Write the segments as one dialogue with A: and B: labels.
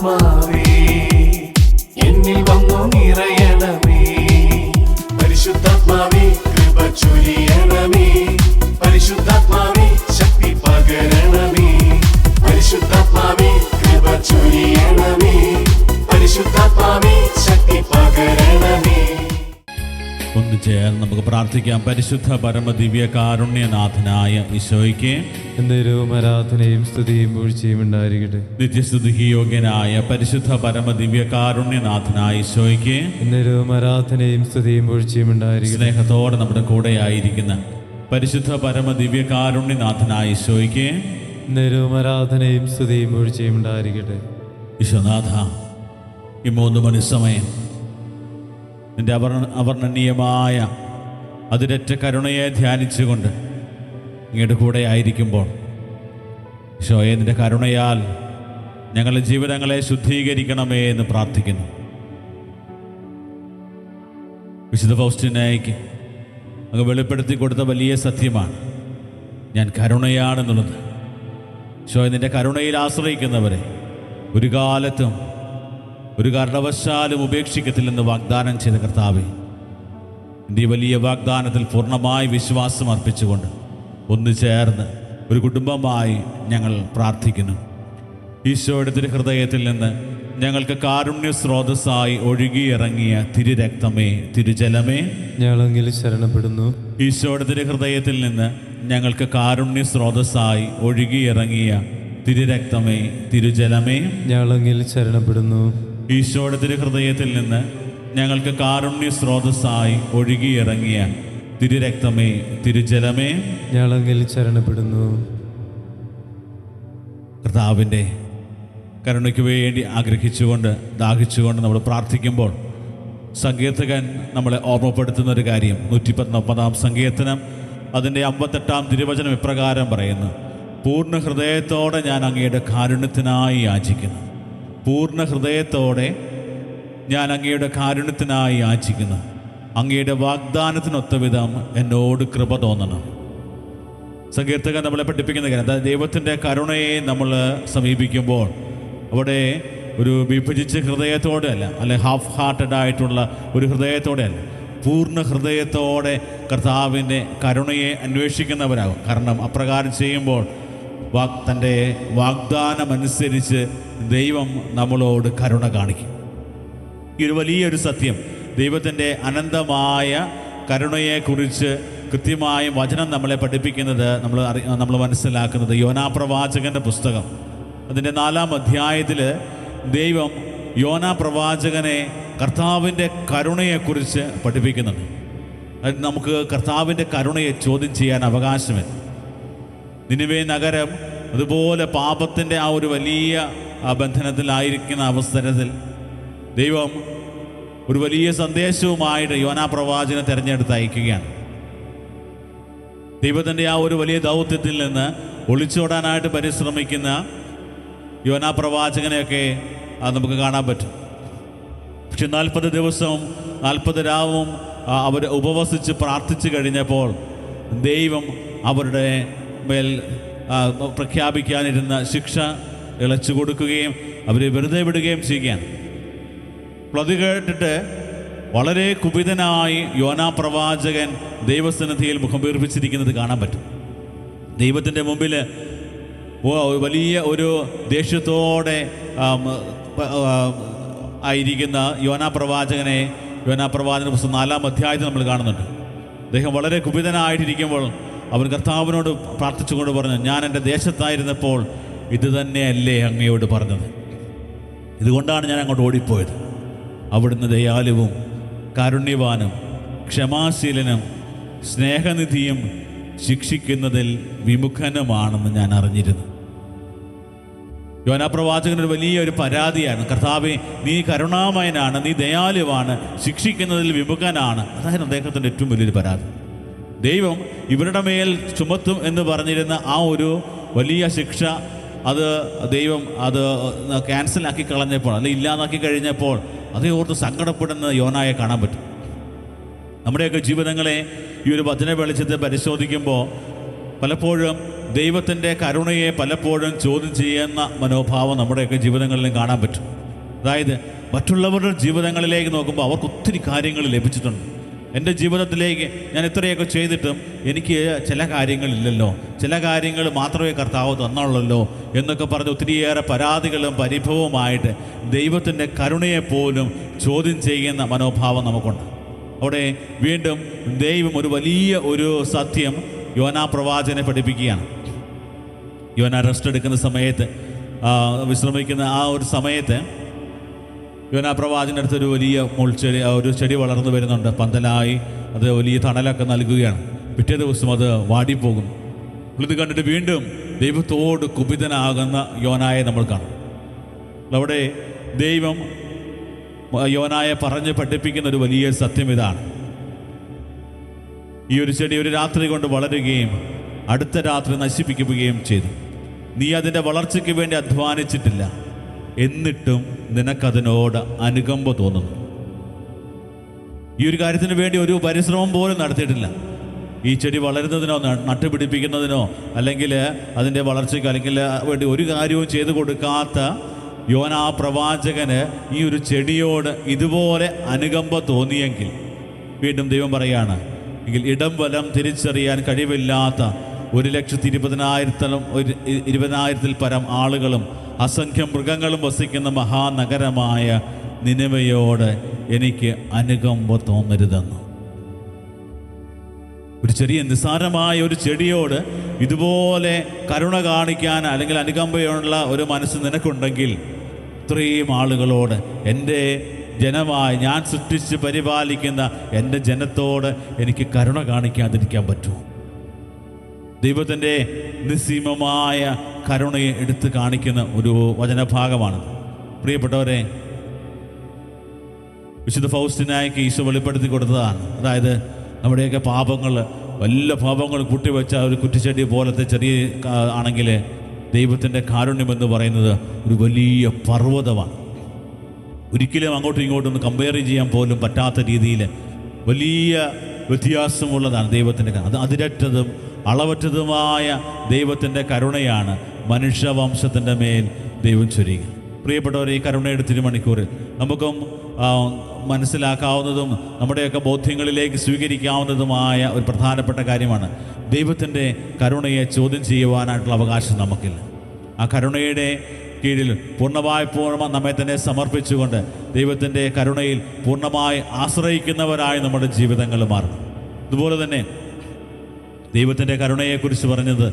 A: പരിശുദ്ധാത്മാവേ എന്നിൽ വന്നു നിറയണമേ. പരിശുദ്ധാത്മാവേ കൃപ ചൊരിയണമേ. പരിശുദ്ധാത്മാവേ ശക്തി പകരണമേ. പരിശുദ്ധാത്മാവേ കൃപ ചൊരിയണമേ. പരിശുദ്ധാത്മാവേ ശക്തി പകരണമേ.
B: ഒന്ന് ചേർന്ന് നമുക്ക് പ്രാർത്ഥിക്കാം. പരിശുദ്ധ പരമ ദിവ്യ കാരുണ്യനാഥനായ ഈശോയ്ക്ക്
C: എന്നേരവും ആരാധനയും സ്തുതിയും വീഴ്ചയും ഉണ്ടായിരിക്കട്ടെ.
B: നിത്യസ്തുതിക്ക് യോഗ്യനായ പരിശുദ്ധ പരമ ദിവ്യ കാരുണ്യനാഥനായ ഈശോയ്ക്ക്
C: എന്നേരവും ആരാധനയും സ്തുതിയും വീഴ്ചയും ഉണ്ടായിരിക്കട്ടെ.
B: സ്നേഹത്തോടെ നമ്മുടെ കൂടെ ആയിരിക്കുന്ന പരിശുദ്ധ പരമ ദിവ്യ കാരുണ്യനാഥനായ ഈശോയ്ക്ക്
C: എന്നേരവും ആരാധനയും സ്തുതിയും വീഴ്ചയും ഉണ്ടായിരിക്കട്ടെ.
B: ഈശോനാഥ, ഈ 3 മണി സമയം നിന്റെ അവർണ്ണനീയമായ അതിരറ്റ കരുണയെ ധ്യാനിച്ചുകൊണ്ട് ഇങ്ങയുടെ കൂടെ ആയിരിക്കുമ്പോൾ ഈശോയെ, നിന്റെ കരുണയാൽ ഞങ്ങളുടെ ജീവിതങ്ങളെ ശുദ്ധീകരിക്കണമേ എന്ന് പ്രാർത്ഥിക്കുന്നു. വിശുദ്ധ ഫൗസ്റ്റീനായ്ക്ക് അങ്ങ് വെളിപ്പെടുത്തി കൊടുത്ത വലിയ സത്യമാണ് ഞാൻ കരുണയാണെന്നുള്ളത്. ഈശോയെ, നിന്റെ കരുണയിൽ ആശ്രയിക്കുന്നവരെ ഒരു കാലത്തും ഒരു കാരണവശാലും ഉപേക്ഷിക്കത്തില്ലെന്ന് വാഗ്ദാനം ചെയ്ത കർത്താവേ, എൻ്റെ വലിയ വാഗ്ദാനത്തിൽ പൂർണ്ണമായി വിശ്വാസം അർപ്പിച്ചുകൊണ്ട് ഒന്ന് ചേർന്ന് ഒരു കുടുംബമായി ഞങ്ങൾ പ്രാർത്ഥിക്കുന്നു. ഈശോയുടെ തിരുഹൃദയത്തിൽ നിന്ന് ഞങ്ങൾക്ക് കാരുണ്യ സ്രോതസ്സായി ഒഴുകിയിറങ്ങിയ തിരുരക്തമേ, തിരുജലമേ,
C: ഞങ്ങളെങ്കിൽ ശരണപ്പെടുന്നു.
B: ഈശോയുടെ തിരുഹൃദയത്തിൽ നിന്ന് ഞങ്ങൾക്ക് കാരുണ്യ സ്രോതസ്സായി ഒഴുകിയിറങ്ങിയ തിരുരക്തമേ, തിരുജലമേ,
C: ഞങ്ങളെങ്കിൽ ശരണപ്പെടുന്നു.
B: ഈശോയുടെ തിരുഹൃദയത്തിൽ നിന്ന് ഞങ്ങൾക്ക് കാരുണ്യ സ്രോതസ്സായി ഒഴുകിയിറങ്ങിയ തിരുരക്തമേ, തിരുജലമേ,
C: ഞങ്ങളെങ്കിൽ ശരണപ്പെടുന്നു.
B: കർത്താവിൻ്റെ കരുണയ്ക്ക് വേണ്ടി ആഗ്രഹിച്ചുകൊണ്ട് ദാഹിച്ചുകൊണ്ട് നമ്മൾ പ്രാർത്ഥിക്കുമ്പോൾ സങ്കീർത്തകൻ നമ്മളെ ഓർമ്മപ്പെടുത്തുന്നൊരു കാര്യം, 119 സങ്കീർത്തനം അതിൻ്റെ 58 തിരുവചനം ഇപ്രകാരം പറയുന്നു: പൂർണ്ണ ഹൃദയത്തോടെ ഞാൻ അങ്ങയുടെ കാരുണ്യത്തിനായി യാചിക്കുന്നു. പൂർണ്ണ ഹൃദയത്തോടെ ഞാൻ അങ്ങയുടെ കാരുണ്യത്തിനായി യാചിക്കുന്നു. അങ്ങയുടെ വാഗ്ദാനത്തിനൊത്ത വിധം എന്നോട് കൃപ തോന്നണം. സങ്കീർത്തകൻ നമ്മളെ പഠിപ്പിക്കുന്ന കാര്യം, അതായത് ദൈവത്തിൻ്റെ കരുണയെ നമ്മൾ സമീപിക്കുമ്പോൾ അവിടെ ഒരു വിഭജിച്ച ഹൃദയത്തോടെ അല്ല ഹാഫ് ഹാർട്ടഡ് ആയിട്ടുള്ള ഒരു ഹൃദയത്തോടെ അല്ല, പൂർണ്ണ ഹൃദയത്തോടെ കർത്താവിൻ്റെ കരുണയെ അന്വേഷിക്കുന്നവരാകും. കാരണം അപ്രകാരം ചെയ്യുമ്പോൾ തൻ്റെ വാഗ്ദാനമനുസരിച്ച് ദൈവം നമ്മളോട് കരുണ കാണിക്കും. ഈ ഒരു വലിയൊരു സത്യം, ദൈവത്തിൻ്റെ അനന്തമായ കരുണയെക്കുറിച്ച് കൃത്യമായും വചനം നമ്മളെ പഠിപ്പിക്കുന്നത് നമ്മൾ മനസ്സിലാക്കുന്നത് യോനാ പ്രവാചകൻ്റെ പുസ്തകം അതിൻ്റെ 4-ാം അധ്യായത്തിൽ ദൈവം യോനാ പ്രവാചകനെ കർത്താവിൻ്റെ കരുണയെക്കുറിച്ച് പഠിപ്പിക്കുന്നുണ്ട്. അത് നമുക്ക് കർത്താവിൻ്റെ കരുണയെ ചോദ്യം ചെയ്യാൻ അവകാശമില്ല. നിനിവേ നഗരം അതുപോലെ പാപത്തിൻ്റെ ആ ഒരു വലിയ ബന്ധനത്തിലായിരിക്കുന്ന അവസരത്തിൽ ദൈവം ഒരു വലിയ സന്ദേശവുമായിട്ട് യോനാ പ്രവാചകനെ തിരഞ്ഞെടുത്ത് അയക്കുകയാണ്. ദൈവത്തിൻ്റെ ആ ഒരു വലിയ ദൗത്യത്തിൽ നിന്ന് ഒളിച്ചോടാനായിട്ട് പരിശ്രമിക്കുന്ന യോനാ പ്രവാചകനെയൊക്കെ നമുക്ക് കാണാൻ പറ്റും. പക്ഷെ 40 ദിവസവും 40 രാവും അവർ ഉപവസിച്ച് പ്രാർത്ഥിച്ചു കഴിഞ്ഞപ്പോൾ ദൈവം അവരുടെ മേൽ പ്രഖ്യാപിക്കാനിരുന്ന ശിക്ഷ ഇളച്ചു കൊടുക്കുകയും അവരെ വെറുതെ വിടുകയും ചെയ്യുകയാണ്. അത് കേട്ടിട്ട് വളരെ കുപിതനായി യോനാ പ്രവാചകൻ ദൈവസന്നിധിയിൽ മുഖം വീർപ്പിച്ചിരിക്കുന്നത് കാണാൻ പറ്റും. ദൈവത്തിൻ്റെ മുമ്പിൽ വലിയ ഒരു ദേഷ്യത്തോടെ ആയിരിക്കുന്ന യോനാ പ്രവാചകനെ പുസ്തകം 4-ാം അധ്യായത്തിൽ നമ്മൾ കാണുന്നുണ്ട്. അദ്ദേഹം വളരെ കുപിതനായിട്ടിരിക്കുമ്പോൾ അവൻ കർത്താവിനോട് പ്രാർത്ഥിച്ചുകൊണ്ട് പറഞ്ഞു, ഞാൻ എൻ്റെ ദേശത്തായിരുന്നപ്പോൾ ഇത് തന്നെയല്ലേ അങ്ങയോട് പറഞ്ഞത്? ഇതുകൊണ്ടാണ് ഞാൻ അങ്ങോട്ട് ഓടിപ്പോയത്. അവിടുന്ന് ദയാലുവും കാരുണ്യവാനും ക്ഷമാശീലനും സ്നേഹനിധിയും ശിക്ഷിക്കുന്നതിൽ വിമുഖനുമാണെന്ന് ഞാൻ അറിഞ്ഞിരുന്നു. യോനാ പ്രവാചകനൊരു വലിയൊരു പരാതിയാണ്, കർത്താവേ, നീ കരുണാമയനാണ്, നീ ദയാലുവാണ്, ശിക്ഷിക്കുന്നതിൽ വിമുഖനാണ്. അതായിരുന്നു അദ്ദേഹത്തിൻ്റെ ഏറ്റവും വലിയൊരു പരാതി. ദൈവം ഇവരുടെ മേൽ ചുമത്തും എന്ന് പറഞ്ഞിരുന്ന ആ ഒരു വലിയ ശിക്ഷ ദൈവം ക്യാൻസലാക്കി കളഞ്ഞപ്പോൾ, അല്ലെങ്കിൽ ഇല്ലാതാക്കി കഴിഞ്ഞപ്പോൾ അതേ ഓർത്ത് സങ്കടപ്പെടുന്ന യോനായെ കാണാൻ പറ്റും. നമ്മുടെയൊക്കെ ജീവിതങ്ങളെ ഈ ഒരു വചന വെളിച്ചത്തെ പരിശോധിക്കുമ്പോൾ പലപ്പോഴും ദൈവത്തിൻ്റെ കരുണയെ പലപ്പോഴും ചോദ്യം ചെയ്യുന്ന മനോഭാവം നമ്മുടെയൊക്കെ ജീവിതങ്ങളിലും കാണാൻ പറ്റും. അതായത് മറ്റുള്ളവരുടെ ജീവിതങ്ങളിലേക്ക് നോക്കുമ്പോൾ അവർക്ക് ഒത്തിരി കാര്യങ്ങൾ ലഭിച്ചിട്ടുണ്ട്. എൻ്റെ ജീവിതത്തിലേക്ക് ഞാൻ ഇത്രയൊക്കെ ചെയ്തിട്ടും എനിക്ക് ചില കാര്യങ്ങളില്ലല്ലോ, ചില കാര്യങ്ങൾ മാത്രമേ കർത്താവ് തന്നുള്ളല്ലോ എന്നൊക്കെ പറഞ്ഞ് ഒത്തിരിയേറെ പരാതികളും പരിഭവവുമായിട്ട് ദൈവത്തിൻ്റെ കരുണയെപ്പോലും ചോദ്യം ചെയ്യുന്ന മനോഭാവം നമുക്കുണ്ട്. അവിടെ വീണ്ടും ദൈവം ഒരു വലിയ ഒരു സത്യം യോനാ പ്രവാചകനെ പഠിപ്പിക്കുകയാണ്. യോന റെസ്റ്റ് എടുക്കുന്ന സമയത്ത്, വിശ്രമിക്കുന്ന ആ ഒരു സമയത്ത് യോനാ പ്രവാചകൻ്റെ അടുത്തൊരു വലിയ മുൾച്ചെടി, ഒരു ചെടി വളർന്നു വരുന്നുണ്ട്, പന്തലായി, അത് വലിയ തണലൊക്കെ നൽകുകയാണ്. പിറ്റേ ദിവസം അത് വാടിപ്പോകുന്നു. ഇത് കണ്ടിട്ട് വീണ്ടും ദൈവത്തോട് കുപിതനാകുന്ന യോനായെ നമ്മൾ കാണും. അവിടെ ദൈവം യോനായെ പറഞ്ഞ് പഠിപ്പിക്കുന്ന ഒരു വലിയ സത്യം ഇതാണ്: ഈ ഒരു ചെടി ഒരു രാത്രി കൊണ്ട് വളരുകയും അടുത്ത രാത്രി നശിപ്പിക്കുകയും ചെയ്തു. നീ അതിൻ്റെ വളർച്ചയ്ക്ക് വേണ്ടി അധ്വാനിച്ചിട്ടില്ല, എന്നിട്ടും നിനക്കതിനോട് അനുകമ്പ തോന്നുന്നു. ഈ ഒരു കാര്യത്തിന് വേണ്ടി ഒരു പരിശ്രമം പോലും നടത്തിയിട്ടില്ല. ഈ ചെടി വളരുന്നതിനോ നട്ടുപിടിപ്പിക്കുന്നതിനോ അല്ലെങ്കിൽ അതിൻ്റെ വളർച്ചയ്ക്കോ അല്ലെങ്കിൽ വേണ്ടി ഒരു കാര്യവും ചെയ്തു കൊടുക്കാത്ത യോനാ പ്രവാചകന് ഈ ഒരു ചെടിയോട് ഇതുപോലെ അനുകമ്പ തോന്നിയെങ്കിൽ, വീണ്ടും ദൈവം പറയാണ്, എങ്കിൽ ഇടം വലം തിരിച്ചറിയാൻ കഴിവില്ലാത്ത 1,20,000 പരം ആളുകളും അസംഖ്യം മൃഗങ്ങളും വസിക്കുന്ന മഹാനഗരമായ നിനവയോട് എനിക്ക് അനുകമ്പ തോന്നരുതെന്ന്. ഒരു ചെറിയ നിസ്സാരമായ ഒരു ചെടിയോട് ഇതുപോലെ കരുണ കാണിക്കാൻ അല്ലെങ്കിൽ അനുകമ്പയുള്ള ഒരു മനസ്സ് നിനക്കുണ്ടെങ്കിൽ, ഇത്രയും ആളുകളോട്, എൻ്റെ ജനമായി ഞാൻ സൃഷ്ടിച്ച് പരിപാലിക്കുന്ന എൻ്റെ ജനത്തോട് എനിക്ക് കരുണ കാണിക്കാതിരിക്കാൻ പറ്റുമോ? ദൈവത്തിൻ്റെ നിസ്സീമമായ കരുണയെ എടുത്ത് കാണിക്കുന്ന ഒരു വചനഭാഗമാണ്. പ്രിയപ്പെട്ടവരെ, വിശുദ്ധ ഫൗസ്റ്റിനായ്ക്ക് ഈശോ വെളിപ്പെടുത്തി കൊടുത്തതാണ്. അതായത് നമ്മുടെയൊക്കെ പാപങ്ങൾ, വല്ല പാപങ്ങൾ കൂട്ടിവെച്ച ഒരു കുറ്റിച്ചെടി പോലത്തെ ചെറിയ ആണെങ്കിൽ ദൈവത്തിൻ്റെ കാരുണ്യമെന്ന് പറയുന്നത് ഒരു വലിയ പർവ്വതമാണ്. ഒരിക്കലും അങ്ങോട്ടും ഇങ്ങോട്ടും ഒന്ന് കമ്പയർ ചെയ്യാൻ പോലും പറ്റാത്ത രീതിയിൽ വലിയ വ്യത്യാസമുള്ളതാണ് ദൈവത്തിൻ്റെ. അത് അതിരറ്റതും അളവറ്റതുമായ ദൈവത്തിൻ്റെ കരുണയാണ് മനുഷ്യവംശത്തിൻ്റെ മേൽ ദൈവം ചൊരിയുക. പ്രിയപ്പെട്ടവരെ, ഈ കരുണയുടെ തിരുമണിക്കൂറിൽ നമുക്കും മനസ്സിലാക്കാവുന്നതും നമ്മുടെയൊക്കെ ബോധ്യങ്ങളിലേക്ക് സ്വീകരിക്കാവുന്നതുമായ ഒരു പ്രധാനപ്പെട്ട കാര്യമാണ് ദൈവത്തിൻ്റെ കരുണയെ ചോദ്യം ചെയ്യുവാനായിട്ടുള്ള അവകാശം നമുക്കില്ല. ആ കരുണയുടെ കീഴിൽ പൂർണ്ണമായി നമ്മെ തന്നെ സമർപ്പിച്ചുകൊണ്ട് ദൈവത്തിൻ്റെ കരുണയിൽ പൂർണ്ണമായി ആശ്രയിക്കുന്നവരായി നമ്മുടെ ജീവിതങ്ങൾ മാറണം. അതുപോലെ തന്നെ ദൈവത്തിൻ്റെ കരുണയെക്കുറിച്ച് പറഞ്ഞത്,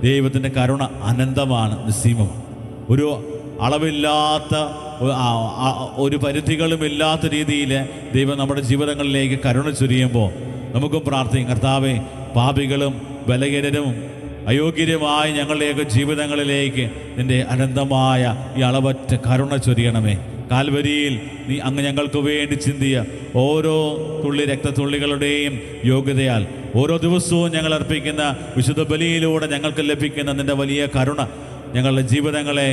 B: ദൈവത്തിൻ്റെ കരുണ അനന്തമാണ്, നിസ്സീമമാണ്. ഒരു അളവില്ലാത്ത, ഒരു പരിധികളുമില്ലാത്ത രീതിയിൽ ദൈവം നമ്മുടെ ജീവിതങ്ങളിലേക്ക് കരുണ ചൊരിയുമ്പോൾ നമുക്കും പ്രാർത്ഥിക്കും, കർത്താവേ, പാപികളും ബലഹീനരും അയോഗ്യരുമായ ഞങ്ങളുടെയൊക്കെ ജീവിതങ്ങളിലേക്ക് നിൻ്റെ അനന്തമായ ഈ അളവറ്റ കരുണ ചൊരിയണമേ. കാൽവരിയിൽ നീ അങ്ങ് ഞങ്ങൾക്ക് വേണ്ടി ചിന്തിയ ഓരോ തുള്ളി രക്തത്തുള്ളികളുടെയും യോഗ്യതയാൽ ഓരോ ദിവസവും ഞങ്ങൾ അർപ്പിക്കുന്ന വിശുദ്ധ ബലിയിലൂടെ ഞങ്ങൾക്ക് ലഭിക്കുന്ന നിൻ്റെ വലിയ കരുണ ഞങ്ങളുടെ ജീവിതങ്ങളെ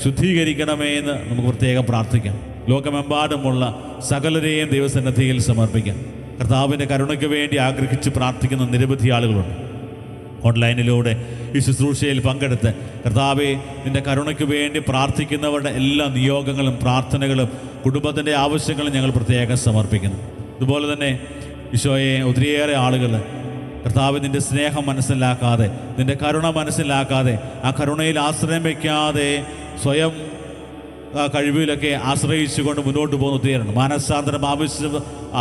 B: ശുദ്ധീകരിക്കണമേ എന്ന് നമുക്ക് പ്രത്യേകം പ്രാർത്ഥിക്കാം. ലോകമെമ്പാടുമുള്ള സകലരെയും ദൈവസന്നിധിയിൽ സമർപ്പിക്കാം. കർത്താവിൻ്റെ കരുണയ്ക്ക് വേണ്ടി ആഗ്രഹിച്ച് പ്രാർത്ഥിക്കുന്ന നിരവധി ആളുകളുണ്ട്. ഓൺലൈനിലൂടെ ഈ ശുശ്രൂഷയിൽ പങ്കെടുത്ത് കർത്താവെ, നിൻ്റെ കരുണയ്ക്ക് വേണ്ടി പ്രാർത്ഥിക്കുന്നവരുടെ എല്ലാ നിയോഗങ്ങളും പ്രാർത്ഥനകളും കുടുംബത്തിൻ്റെ ആവശ്യങ്ങളും ഞങ്ങൾ പ്രത്യേകം സമർപ്പിക്കുന്നു. അതുപോലെ തന്നെ ഈശോയെ, ഒത്തിരിയേറെ ആളുകൾ കർത്താവ് നിൻ്റെ സ്നേഹം മനസ്സിലാക്കാതെ, നിൻ്റെ കരുണ മനസ്സിലാക്കാതെ, ആ കരുണയിൽ ആശ്രയം വയ്ക്കാതെ സ്വയം കഴിവിലൊക്കെ ആശ്രയിച്ചുകൊണ്ട് മുന്നോട്ട് പോകുന്ന ഒത്തിരിയേറെ മാനസാന്തരം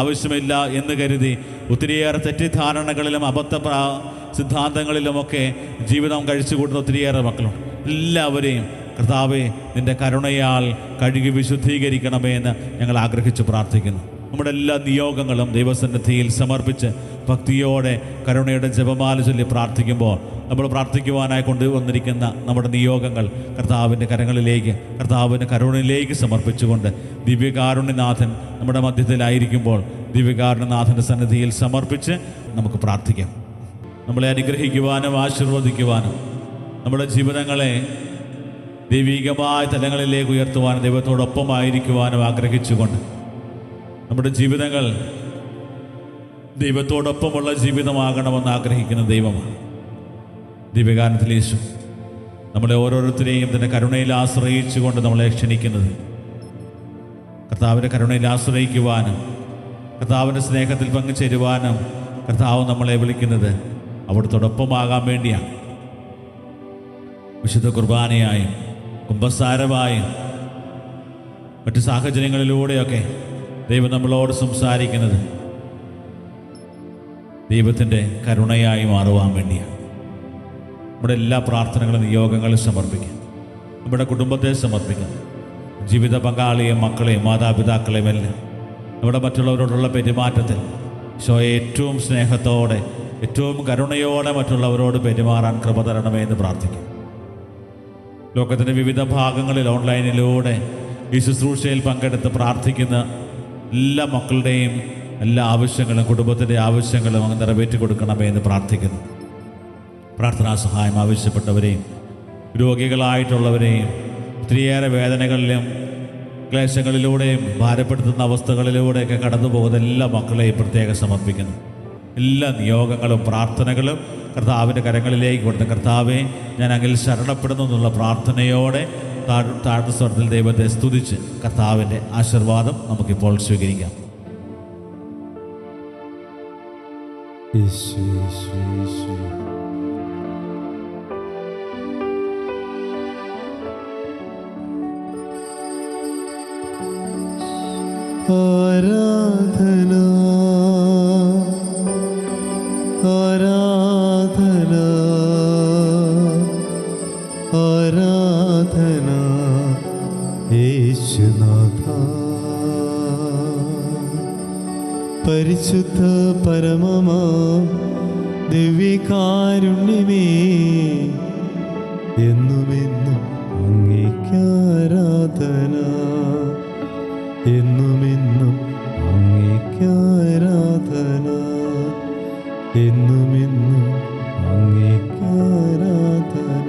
B: ആവശ്യമില്ല എന്ന് കരുതി ഒത്തിരിയേറെ തെറ്റിദ്ധാരണകളിലും അബദ്ധ സിദ്ധാന്തങ്ങളിലുമൊക്കെ ജീവിതം കഴിച്ചു കൂട്ടുന്ന ഒത്തിരിയേറെ മക്കളുണ്ട്. എല്ലാവരെയും കർത്താവെ, നിൻ്റെ കരുണയാൽ കഴുകി വിശുദ്ധീകരിക്കണമേ എന്ന് ഞങ്ങൾ ആഗ്രഹിച്ച് പ്രാർത്ഥിക്കുന്നു. നമ്മുടെ എല്ലാ നിയോഗങ്ങളും ദൈവസന്നിധിയിൽ സമർപ്പിച്ച് ഭക്തിയോടെ കരുണയുടെ ജപമാല ചൊല്ലി പ്രാർത്ഥിക്കുമ്പോൾ നമ്മൾ പ്രാർത്ഥിക്കുവാനായി കൊണ്ടുവന്നിരിക്കുന്ന നമ്മുടെ നിയോഗങ്ങൾ കർത്താവിൻ്റെ കരങ്ങളിലേക്ക്, കർത്താവിൻ്റെ കരുണയിലേക്ക് സമർപ്പിച്ചുകൊണ്ട് ദിവ്യകാരുണ്യനാഥൻ നമ്മുടെ മധ്യത്തിലായിരിക്കുമ്പോൾ ദിവ്യകാരുണ്യനാഥൻ്റെ സന്നിധിയിൽ സമർപ്പിച്ച് നമുക്ക് പ്രാർത്ഥിക്കാം. നമ്മളെ അനുഗ്രഹിക്കുവാനും ആശീർവദിക്കുവാനും നമ്മുടെ ജീവിതങ്ങളെ ദൈവികമായ തലങ്ങളിലേക്ക് ഉയർത്തുവാനും ദൈവത്തോടൊപ്പമായിരിക്കുവാനും ആഗ്രഹിച്ചുകൊണ്ട് നമ്മുടെ ജീവിതങ്ങൾ ദൈവത്തോടൊപ്പമുള്ള ജീവിതമാകണമെന്ന് ആഗ്രഹിക്കുന്ന ദൈവമാണ്. ദിവ്യകാരണത്തിൽ യേശു നമ്മളെ ഓരോരുത്തരെയും തൻ്റെ കരുണയിൽ ആശ്രയിച്ചുകൊണ്ട് നമ്മളെ ക്ഷണിക്കുന്നത് കർത്താവിൻ്റെ കരുണയിൽ ആശ്രയിക്കുവാനും കർത്താവിൻ്റെ സ്നേഹത്തിൽ പങ്കുചേരുവാനും കർത്താവ് നമ്മളെ വിളിക്കുന്നത് അവിടുത്തോടൊപ്പമാകാൻ വേണ്ടിയാണ്. വിശുദ്ധ കുർബാനയായും കുമ്പസാരമായും മറ്റ് സാഹചര്യങ്ങളിലൂടെയൊക്കെ ദൈവം നമ്മളോട് സംസാരിക്കുന്നത് ദൈവത്തിൻ്റെ കരുണയായി മാറുവാൻ വേണ്ടിയാണ്. നമ്മുടെ എല്ലാ പ്രാർത്ഥനകളും നിയോഗങ്ങളും സമർപ്പിക്കാം. നമ്മുടെ കുടുംബത്തെ സമർപ്പിക്കാം. ജീവിത പങ്കാളിയെയും മക്കളെയും മാതാപിതാക്കളെയും എല്ലാം നമ്മുടെ മറ്റുള്ളവരോടുള്ള പെരുമാറ്റത്തിൽ ഈശോയെ ഏറ്റവും സ്നേഹത്തോടെ ഏറ്റവും കരുണയോടെ മറ്റുള്ളവരോട് പെരുമാറാൻ കൃപ തരണമേ എന്ന് പ്രാർത്ഥിക്കും. ലോകത്തിൻ്റെ വിവിധ ഭാഗങ്ങളിൽ ഓൺലൈനിലൂടെ ഈ ശുശ്രൂഷയിൽ പങ്കെടുത്ത് പ്രാർത്ഥിക്കുന്ന എല്ലാ മക്കളുടെയും എല്ലാ ആവശ്യങ്ങളും കുടുംബത്തിൻ്റെ ആവശ്യങ്ങളും അങ്ങ് നിറവേറ്റി കൊടുക്കണമേ എന്ന് പ്രാർത്ഥിക്കുന്നു. പ്രാർത്ഥനാ സഹായം ആവശ്യപ്പെട്ടവരെയും രോഗികളായിട്ടുള്ളവരെയും ഒത്തിരിയേറെ വേദനകളിലും ക്ലേശങ്ങളിലൂടെയും ഭാരപ്പെടുത്തുന്ന അവസ്ഥകളിലൂടെയൊക്കെ കടന്നു പോകുന്ന എല്ലാ മക്കളെയും പ്രത്യേകം സമർപ്പിക്കുന്നു. എല്ലാ നിയോഗങ്ങളും പ്രാർത്ഥനകളും കർത്താവിൻ്റെ കരങ്ങളിലേക്ക് കൊടുത്ത കർത്താവെ ഞാൻ അങ്ങിൽ ശരണപ്പെടുന്നു എന്നുള്ള പ്രാർത്ഥനയോടെ താഴ്ന്ന സ്വരത്തിൽ ദൈവത്തെ സ്തുതിച്ച് കർത്താവിൻ്റെ ആശീർവാദം നമുക്കിപ്പോൾ സ്വീകരിക്കാം.
C: ആരാധന ആരാധന ആരാധന യേശുനാഥ. പരിശുദ്ധ പരമമാ ദിവ്യകാരുണ്യമേ എന്നുമെന്നും അങ്ങേക്കാരാധന എന്നുമെന്നും അങ്ങേക്കാരാധന എന്നുമെന്നും അങ്ങേക്കാരാധന.